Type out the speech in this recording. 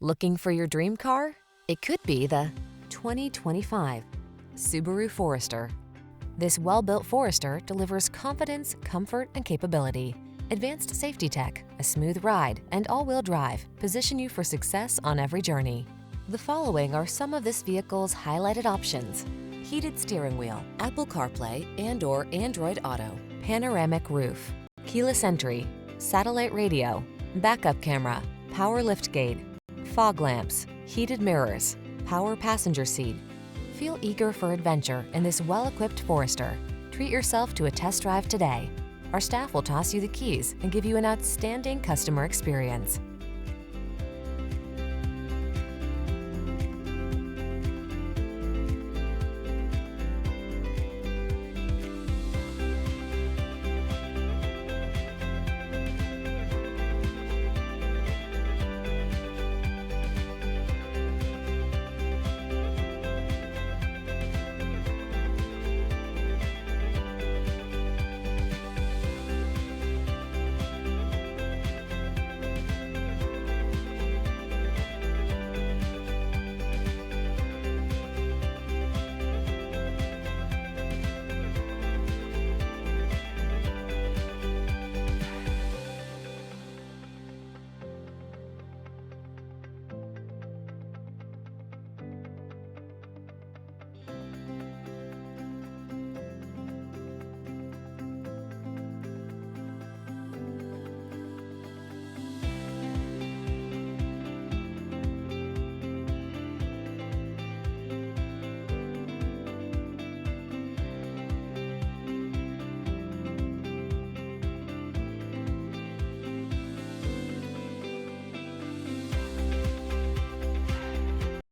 Looking for your dream car? It could be the 2025 Subaru Forester. This well-built Forester delivers confidence, comfort, and capability. Advanced safety tech, a smooth ride, and all-wheel drive position you for success on every journey. The following are some of this vehicle's highlighted options: heated steering wheel, Apple CarPlay and/or Android Auto, panoramic roof, keyless entry, satellite radio, backup camera, power liftgate, fog lamps, heated mirrors, power passenger seat. Feel eager for adventure in this well-equipped Forester. Treat yourself to a test drive today. Our staff will toss you the keys and give you an outstanding customer experience.